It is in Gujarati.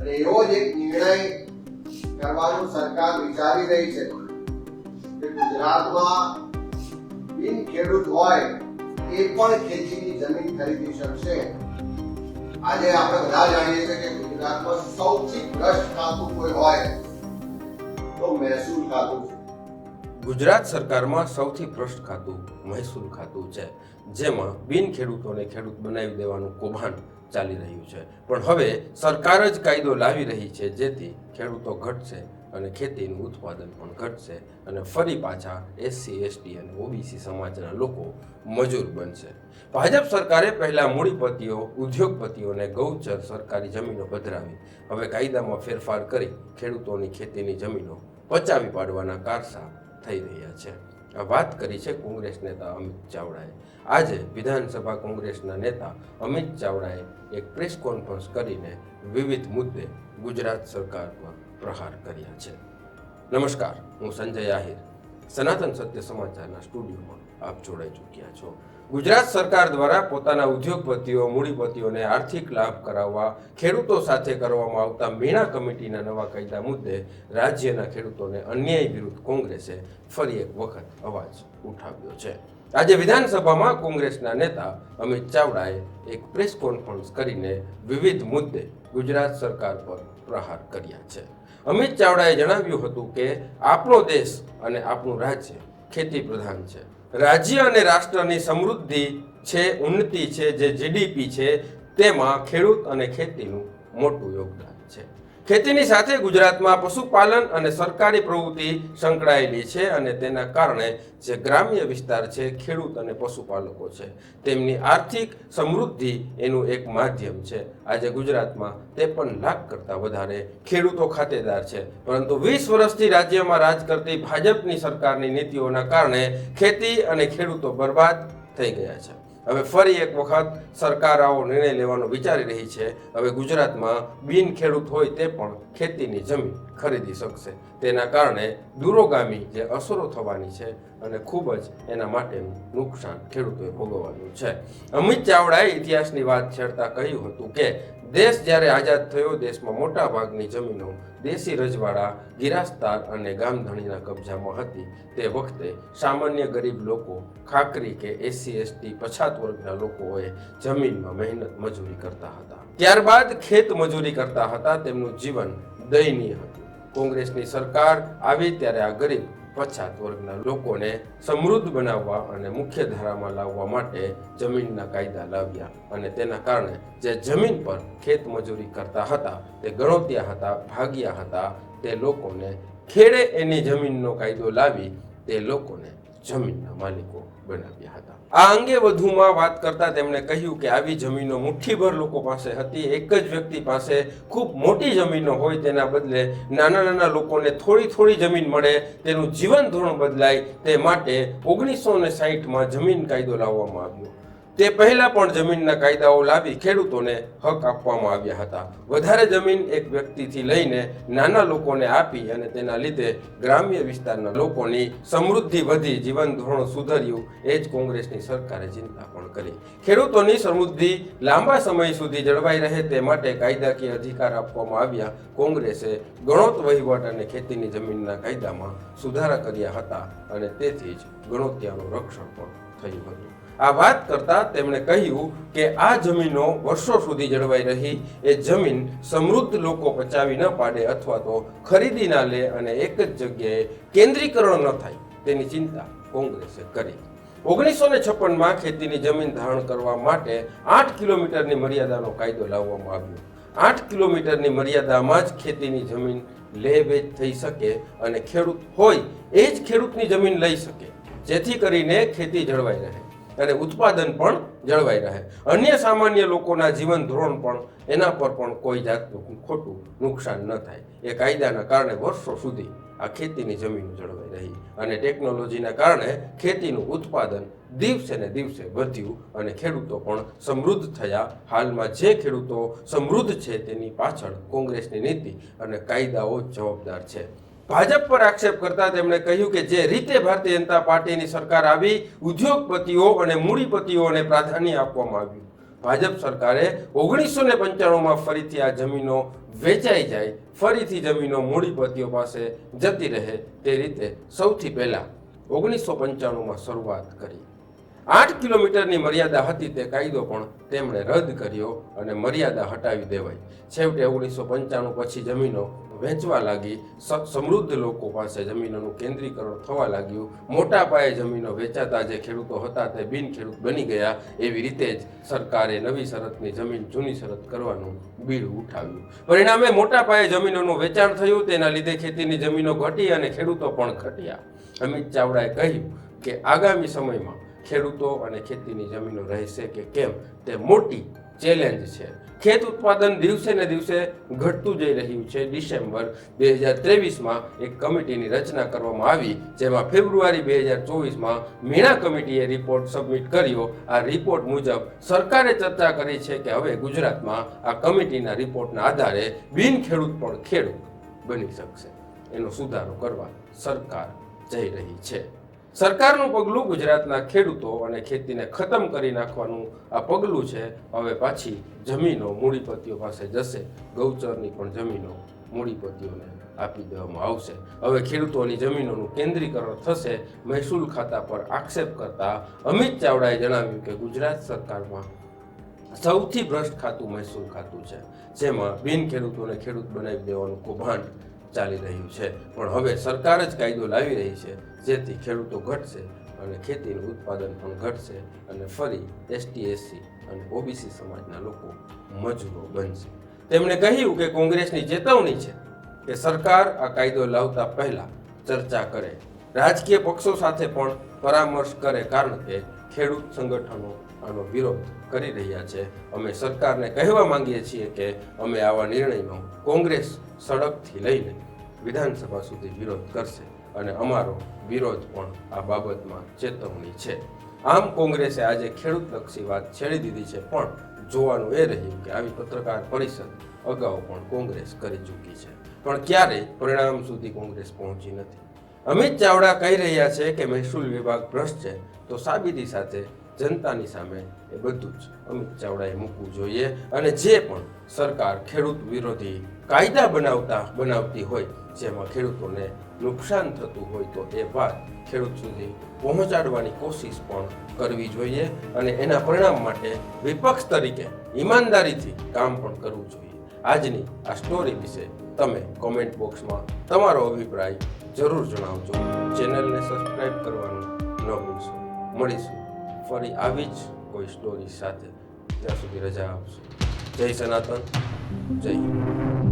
અને એવો જ એક નિર્ણય કરવાનું સરકાર વિચારી રહી છે કે ગુજરાતમાં બિન ખેડૂત હોય એ પણ ખેતીની જમીન ખરીદી શકશે. આજે આપણે બધા જાણીએ છીએ કે ગુજરાતમાં સૌથી ભ્રષ્ટ ખાતું કોઈ હોય તો મહેસૂલ ખાતું છે. ગુજરાત સરકારમાં સૌથી ભ્રષ્ટ ખાતું મહેસૂલ ખાતું છે, જેમાં બિન ખેડૂતોને ખેડૂત બનાવી દેવાનું કૌભાંડ ચાલી રહ્યું છે. પણ હવે સરકાર જ કાયદો લાવી રહી છે જેથી ખેડૂતો ઘટશે અને ખેતીનું ઉત્પાદન પણ ઘટશે અને ફરી પાછા એસસી, એસટી અને ઓબીસી સમાજના લોકો મજૂર બનશે. ભાજપ સરકારે પહેલા મૂડીપતિઓ, ઉદ્યોગપતિઓને ગૌચર સરકારી જમીનો પધરાવી હવે કાયદામાં ફેરફાર કરી ખેડૂતોની ખેતીની જમીનો પચાવી પાડવાના કારસા થઈ રહ્યા છે. આ વાત કરી છે કોંગ્રેસ નેતા અમિત ચાવડાએ. આજે વિધાનસભા કોંગ્રેસના નેતા અમિત ચાવડાએ એક પ્રેસ કોન્ફરન્સ કરીને વિવિધ મુદ્દે ગુજરાત સરકાર પર પ્રહાર કર્યા છે. નમસ્કાર, હું સંજય આહિર. સનાતન સત્ય સમાચારના સ્ટુડિયોમાં આપ જોડાઈ ચૂક્યા છો. ગુજરાત સરકાર દ્વારા પોતાના ઉદ્યોગપતિઓ, મૂડીપતિઓને આર્થિક લાભ કરાવવા ખેડૂતો સાથે કરવામાં આવતા મીણા કમિટીના નવા કાયદા મુદ્દે રાજ્યના ખેડૂતોને અન્યાય વિરુદ્ધ કોંગ્રેસે ફરી એક વખત અવાજ ઉઠાવ્યો છે. આજે વિધાનસભામાં કોંગ્રેસના નેતા અમિત ચાવડાએ એક પ્રેસ કોન્ફરન્સ કરીને વિવિધ મુદ્દે ગુજરાત સરકાર પર પ્રહાર કર્યા છે. અમિત ચાવડાએ જણાવ્યું હતું કે આપણો દેશ અને આપણું રાજ્ય ખેતી પ્રધાન છે. રાજ્ય અને રાષ્ટ્રની સમૃદ્ધિ છે, ઉન્નતિ છે, જે જીડીપી છે, તેમાં ખેડૂત અને ખેતીનું મોટું યોગદાન છે. ખેતીની સાથે ગુજરાતમાં પશુપાલન અને સરકારી પ્રવૃત્તિ સંકળાયેલી છે અને તેના કારણે જે ગ્રામ્ય વિસ્તાર છે, ખેડૂત અને પશુપાલકો છે, તેમની આર્થિક સમૃદ્ધિ એનું એક માધ્યમ છે. આજે ગુજરાતમાં 53 લાખ કરતાં વધારે ખેડૂતો ખાતેદાર છે, પરંતુ 20 વર્ષથી રાજ્યમાં રાજ કરતી ભાજપની સરકારની નીતિઓના કારણે ખેતી અને ખેડૂતો બરબાદ થઈ ગયા છે. હવે ફરી એક વખત સરકાર આવો નિર્ણય લેવાનો વિચારી રહી છે. હવે ગુજરાતમાં બિન ખેડૂત હોય તે પણ ખેતીની જમીન ખરીદી શકશે. તેના કારણે દૂરોગામી જે અસરો થવાની છે અને ખૂબ જ એના માટેનું નુકસાન ખેડૂતોએ ભોગવવાનું છે. અમિત ચાવડાએ ઇતિહાસની વાત છેડતા કહ્યું હતું કે દેશ જ્યારે આઝાદ થયો, દેશમાં મોટા ભાગની જમીનો દેશી રજવાડા, ગિરાસ્તાર અને ગામધણીના કબજામાં હતી. તે વખતે સામાન્ય ગરીબ લોકો, ખાકરી કે એસસી, એસટી, પછાત વર્ગના લોકોએ જમીનમાં મહેનત મજૂરી કરતા હતા. ત્યારબાદ ખેત મજૂરી કરતા હતા. તેમનું જીવન દયનીય હતું. કોંગ્રેસની સરકાર આવી ત્યારે આ ગરીબ પછાત વર્ગના લોકોને સમૃદ્ધ બનાવવા અને મુખ્ય ધારામાં લાવવા માટે જમીનના કાયદા લાવ્યા અને તેના કારણે જે જમીન પર ખેત મજૂરી કરતા હતા, તે ગણોત્યા હતા, ભાગ્યા હતા, તે લોકોને ખેડે એની જમીનનો કાયદો લાવી તે લોકોને જમીનના માલિકો બનાવ્યા હતા. આ અંગે વધુમાં વાત કરતા તેમણે કહ્યું કે આવી જમીનો મુઠ્ઠીભર લોકો પાસે હતી. એક જ વ્યક્તિ પાસે ખૂબ મોટી જમીનો હોય, તેના બદલે નાના નાના લોકોને થોડી થોડી જમીન મળે, તેનું જીવન ધોરણ બદલાય, તે માટે 1960માં જમીન કાયદો લાવવામાં આવ્યો. તે પહેલા પણ જમીનના કાયદાઓ લાવી ખેડૂતોને હક આપવામાં આવ્યા હતા. વધારે જમીન એક વ્યક્તિથી લઈને નાના લોકોને આપી અને તેના લીધે ગ્રામ્ય વિસ્તારના લોકોની સમૃદ્ધિ વધી, જીવન ધોરણ સુધર્યું. એ જ કોંગ્રેસની સરકારે ચિંતા પણ કરી. ખેડૂતોની સમૃદ્ધિ લાંબા સમય સુધી જળવાઈ રહે તે માટે કાયદાકીય અધિકાર આપવામાં આવ્યા. કોંગ્રેસે ગણોત વહીવટ અને ખેતીની જમીનના કાયદામાં સુધારા કર્યા હતા અને તેથી જ ગણોત્યાનું રક્ષણ પણ થયું હતું. આ વાત કરતા તેમણે કહ્યું કે આ જમીનો વર્ષો સુધી જળવાઈ રહી. એ જમીન સમૃદ્ધ લોકો પચાવી ન પાડે અથવા તો ખરીદી ના લે અને એક જ જગ્યાએ કેન્દ્રીકરણ ન થાય, તેની ચિંતા કોંગ્રેસે કરી. 1956માં ખેતીની જમીન ધારણ કરવા માટે 8 કિલોમીટરની મર્યાદાનો કાયદો લાવવામાં આવ્યો. 8 કિલોમીટરની મર્યાદામાં જ ખેતીની જમીન લે વેચ થઈ શકે અને ખેડૂત હોય એ જ ખેડૂતની જમીન લઈ શકે, જેથી કરીને ખેતી જળવાઈ રહે અને ઉત્પાદન પણ જળવાઈ રહે. અન્ય સામાન્ય લોકોના જીવન ધોરણ પણ એના પર પણ કોઈ જાતનું ખોટું નુકસાન ન થાય. એ કાયદાના કારણે વર્ષો સુધી આ ખેતીની જમીન જળવાઈ રહી અને ટેકનોલોજીના કારણે ખેતીનું ઉત્પાદન દિવસે ને દિવસે વધ્યું અને ખેડૂતો પણ સમૃદ્ધ થયા. હાલમાં જે ખેડૂતો સમૃદ્ધ છે તેની પાછળ કોંગ્રેસની નીતિ અને કાયદાઓ જવાબદાર છે. ભાજપ પર આક્ષેપ કરતા તેમણે કહ્યું કે જે રીતે ભારતીય જનતા પાર્ટીની સરકાર આવી, ઉદ્યોગપતિઓ અને મૂડીપતિઓને પ્રાધાન્ય આપવામાં આવ્યું. ભાજપ સરકારે 1995માં ફરીથી આ જમીનો વેચાઈ જાય, ફરીથી જમીનો મૂડીપતિઓ પાસે જતી રહે તે રીતે સૌથી પહેલા 1995માં શરૂઆત કરી. 8 કિલોમીટરની મર્યાદા હતી તે કાયદો પણ તેમણે રદ કર્યો અને મર્યાદા હટાવી દેવાઈ. છેવટે 1995 પછી જમીનો વેચવા લાગી, સમૃદ્ધ લોકો પાસે જમીનોનું કેન્દ્રીકરણ થવા લાગ્યું, મોટા પાયે જમીનો વેચાતા જે ખેડૂતો હતા તે બિન ખેડૂત બની ગયા. એવી રીતે જ સરકારે નવી શરતની જમીન જૂની શરત કરવાનું બીડું ઉઠાવ્યું. પરિણામે મોટા પાયે જમીનોનું વેચાણ થયું, તેના લીધે ખેતીની જમીનો ઘટી અને ખેડૂતો પણ ઘટ્યા. અમિત ચાવડાએ કહ્યું કે આગામી સમયમાં ખેડૂતો અને ખેતીની જમીનો રહેશે કે કેમ તે મોટી ચેલેન્જ છે. ખેત ઉત્પાદન દિવસે ને દિવસે ઘટતું જઈ રહ્યું છે. ડિસેમ્બર 2023માં એક કમિટીની રચના કરવામાં આવી, જેમાં ફેબ્રુઆરી 2024માં મીણા કમિટીએ રિપોર્ટ સબમિટ કર્યો. આ રિપોર્ટ મુજબ સરકારે ચર્ચા કરી છે કે હવે ગુજરાતમાં આ કમિટીના રિપોર્ટના આધારે બિન ખેડૂત પણ ખેડૂત બની શકશે. એનો સુધારો કરવા સરકાર જઈ રહી છે. સરકારનું પગલું ગુજરાતના ખેડૂતો અને ખેતીને ખતમ કરી નાખવાનું આ પગલું છે. હવે પાછી જમીનો મૂડીપતિઓ પાસે જશે. ગૌચરની પણ જમીનો મૂડીપતિઓને આપી દેવામાં આવશે. હવે ખેડૂતોની જમીનોનું કેન્દ્રીકરણ થશે. મહેસૂલ ખાતા પર આક્ષેપ કરતા અમિત ચાવડાએ જણાવ્યું કે ગુજરાત સરકારમાં સૌથી ભ્રષ્ટ ખાતું મહેસૂલ ખાતું છે, જેમાં બિન ખેડૂતોને ખેડૂત બનાવી દેવાનું કૌભાંડ ચાલી રહ્યું છે. પણ હવે સરકાર જ કાયદો લાવી રહી છે, જેથી ખેડૂતો ઘટશે અને ખેતીનું ઉત્પાદન પણ ઘટશે અને ફરી એસટી, એસસી અને ઓબીસી સમાજના લોકો મજૂરો બનશે. તેમણે કહ્યું કે કોંગ્રેસની ચેતવણી છે કે સરકાર આ કાયદો લાવતા પહેલા ચર્ચા કરે, રાજકીય પક્ષો સાથે પણ પરામર્શ કરે, કારણ કે ખેડૂત સંગઠનો આનો વિરોધ કરી રહ્યા છે. અમે સરકારને કહેવા માંગીએ છીએ કે અમે આવા નિર્ણયનો કોંગ્રેસ સડકથી લઈને વિધાનસભા સુધી વિરોધ કરશે અને અમારો વિરોધ પણ આ બાબતમાં ચેતવણી છે. આમ કોંગ્રેસે આજે ખેડૂતલક્ષી વાત છેડી દીધી છે, પણ જોવાનું એ રહ્યું કે આવી પત્રકાર પરિષદ અગાઉ પણ કોંગ્રેસ કરી ચૂકી છે, પણ ક્યારેય પરિણામ સુધી કોંગ્રેસ પહોંચી નથી. અમિત ચાવડા કહી રહ્યા છે કે મહેસૂલ વિભાગ ભ્રષ્ટ છે, તો સાબિતી સાથે જનતાની સામે એ બધું જ અમિત ચાવડાએ મૂકવું જોઈએ. અને જે પણ સરકાર ખેડૂત વિરોધી કાયદા બનાવતી હોય, જેમાં ખેડૂતોને નુકસાન થતું હોય, તો એ વાત ખેડૂત સુધી પહોંચાડવાની કોશિશ પણ કરવી જોઈએ અને એના પરિણામ માટે વિપક્ષ તરીકે ઈમાનદારીથી કામ પણ કરવું જોઈએ. આજની આ સ્ટોરી વિશે તમે કોમેન્ટ બોક્સમાં તમારો અભિપ્રાય જરૂર જણાવજો. ચેનલને સબસ્ક્રાઈબ કરવાનું ન ભૂલશો. મળીશું ફરી આવી જ કોઈ સ્ટોરી સાથે. ત્યાં સુધી રજા આપશો. જય સનાતન, જય હિન્દ.